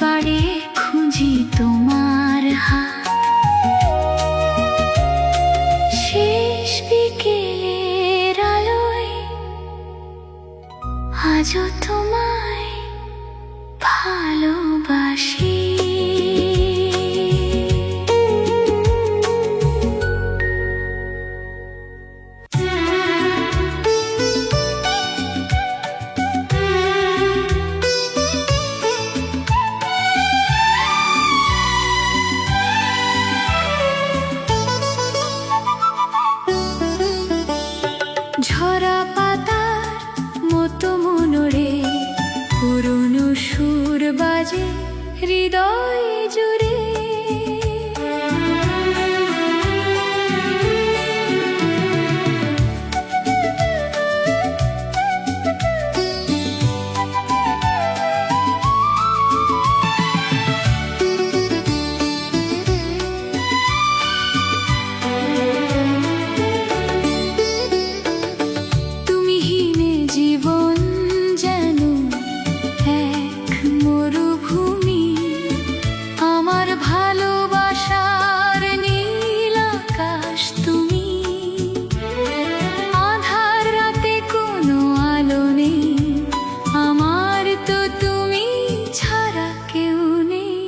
A: বাড়ে খুঁজি তোমার হাত, শেষ বিকেলের আলোয় আজও তোমায় ভালোবাসি। ঝরা পাতার মতো মনোরে পুরনো সুর বাজে হৃদয় জুড়ে। জীবন যেন এক মরুভূমি, আমার ভালোবাসার নীল আকাশ তুমি। আধার রাতে কোনো আলো নেই, আমার তো তুমি ছাড়া কেউ নেই।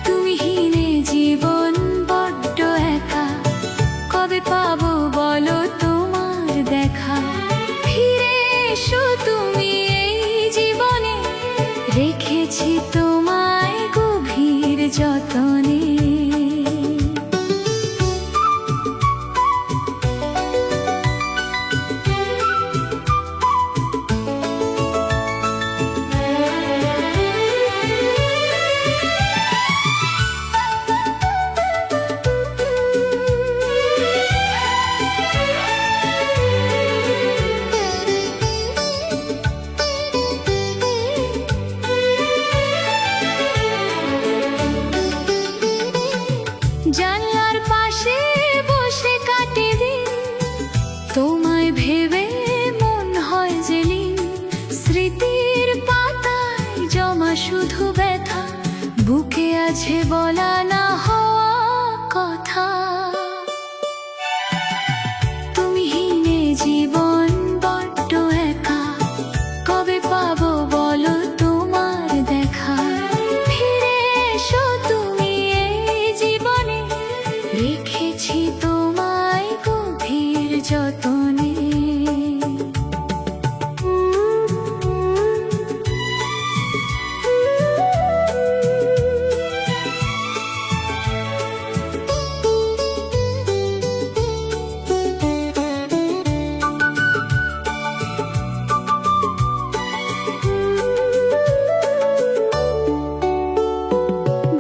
A: তুমিহীনে জীবন বড্ড একা, কবে পাবো বলো দেখা। ফিরে এসো তুমি এই জীবনে, রেখেছি তোমায় গভীর যতনে। জানলার পাশে বসে কাটে দিন, তোমায় ভেবে মন হয় যেলিন। স্মৃতির পাতায় জমা শুধু ব্যথা, বুকে আছে বলা না হওয়া কথা। তুমিহীনে জীবন বড্ড একা, কবে পাবো বলো তোমার দেখা। ফিরে এসো তুমি এই জীবনে, রেখেছি তোমায় গভীর যতনে।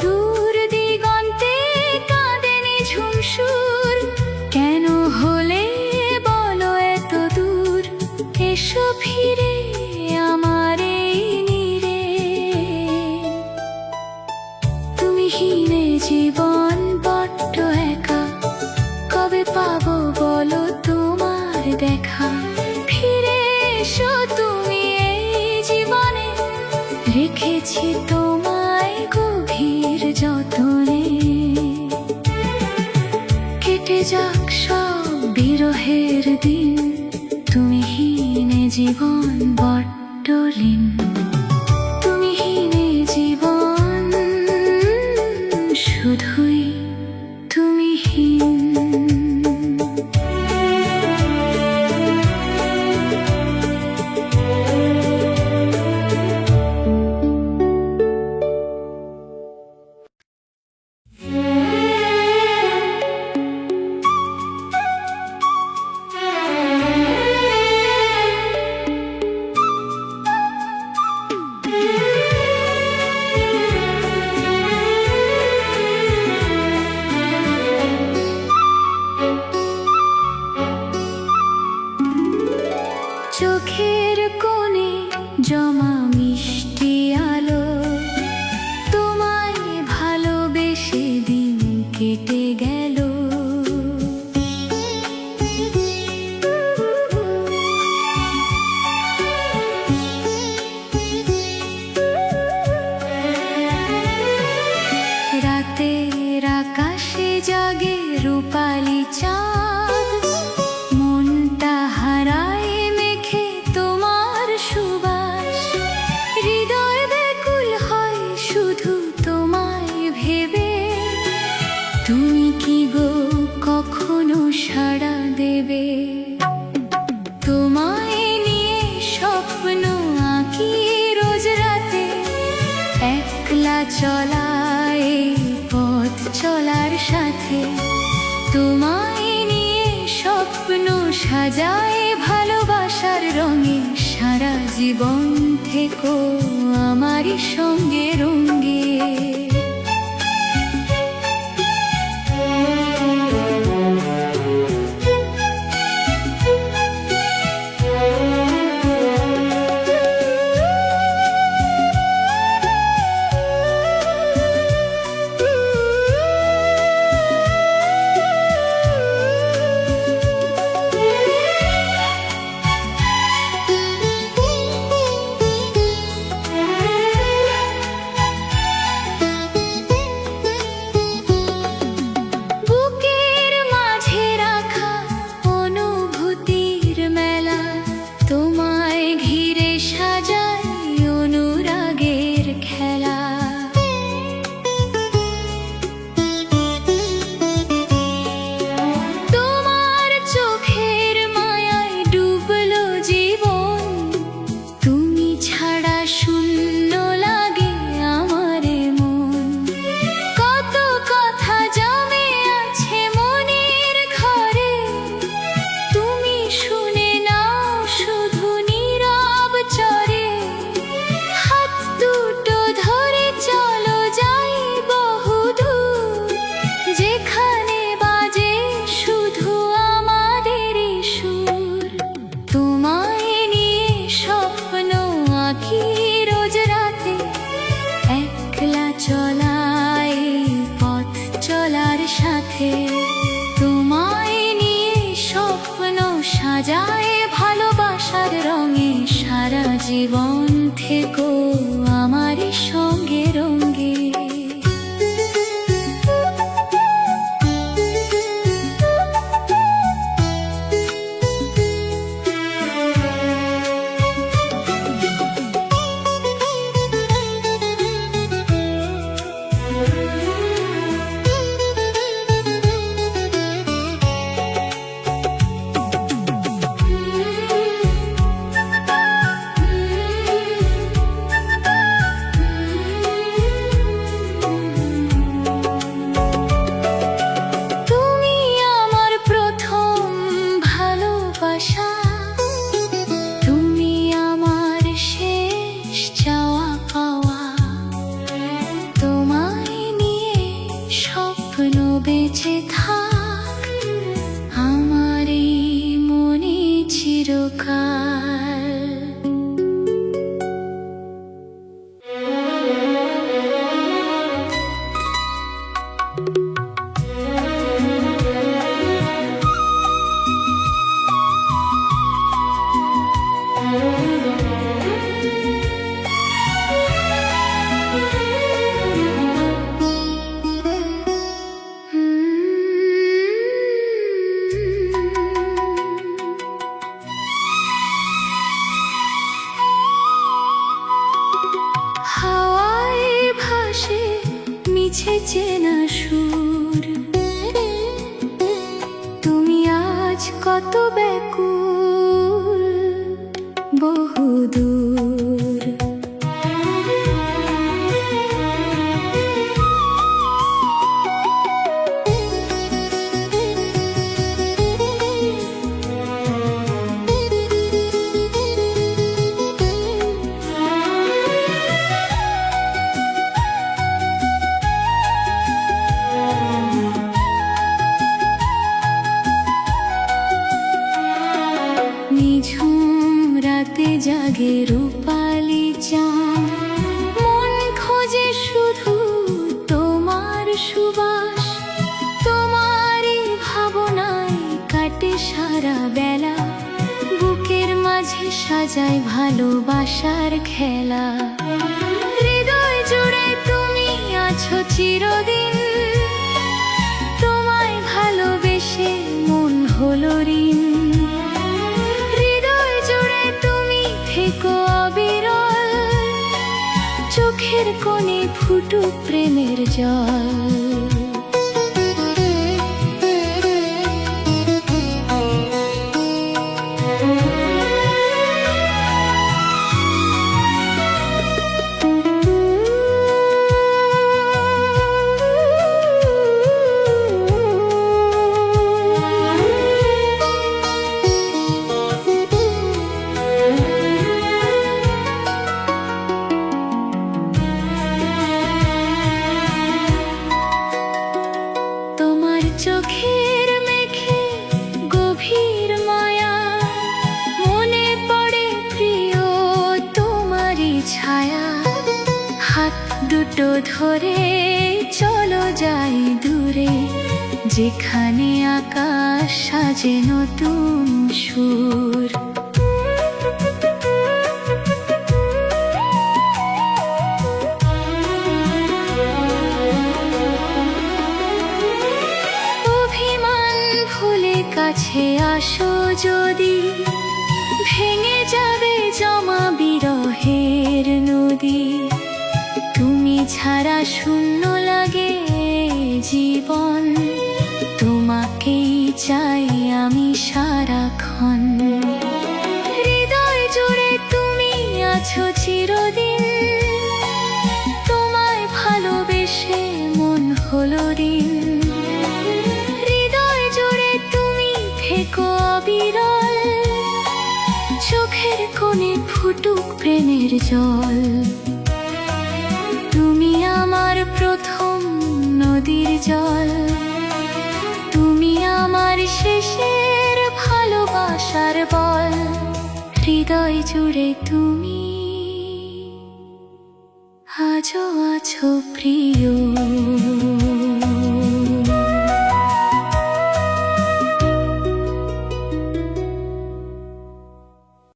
A: দূর দিগন্তে কাঁদেনি ঝুমসুর, যাক সব বিরহের দিন, তুমি হীনে জীবন বড্ড লীন, তুমি হীনে জীবন শুধুই তুমি হীন। চোখের কোণে জমা মিষ্টি আলো, তোমায় ভালোবেসে দিন কেটে গেল। রাতের আকাশে জাগে রূপালি চাঁদ, মনটা হারায় মেখে তোমার সুবাস। হৃদয় ব্যাকুল হয় শুধু তোমায় ভেবে, তুমি কি গো কখনো সাড়া দেবে? তোমায় নিয়ে স্বপ্ন আঁকি রোজ রাতে, একলা চলায় পথ চলার সাথে। তোমায় নিয়ে স্বপ্ন সাজায় ভালোবাসার রঙে, সারা জীবন থেকো আমারই সঙ্গে রঙ্গে। তোমায় নিয়ে স্বপ্ন সাজায় ভালোবাসার রঙে, সারা জীবন থেকো আমারই সঙ্গে রঙ্গে। তুমি আমার শেষ চাওয়া পাওয়া, তোমায় নিয়ে স্বপ্ন বেঁচে থাক আমার এই মনে চিরকাল। কত ব্যাকুল বহুদূর। নিঝুম রাতে জাগে রূপালি চাঁদ, মন খোঁজে শুধু তোমার সুবাস। তোমারই ভাবনায় কাটে সারা বেলা, বুকের মাঝে সাজায় ভালোবাসার খেলা। হৃদয় জুড়ে তুমি আছো চিরদিন, তোমায় ভালোবেসে মন হলো ঋণ। চোখের কোণে ফুটুক প্রেমের জল। চোখের মেঘে গভীর মায়া, মনে পড়ে প্রিয় তোমারই ছায়া। হাত দুটো ধরে চলো যাই দূরে, যেখানে আকাশ সাজে নতুন সুর। কাছে আসো যদি, ভেঙে যাবে জমা বিরহের নদী। তুমি ছাড়া শূন্য লাগে জীবন, তোমাকেই চাই আমি সারাক্ষণ। হৃদয় জুড়ে তুমি আছো চিরদিন, তোমায় ভালোবেসে মন হলো ঋণ। অবিরল চোখের কোণে ফুটুক প্রেমের জল। তুমি আমার প্রথম নদীর জল, তুমি আমার শেষের ভালোবাসার বল। হৃদয় জুড়ে তুমি আজও আছো প্রিয়।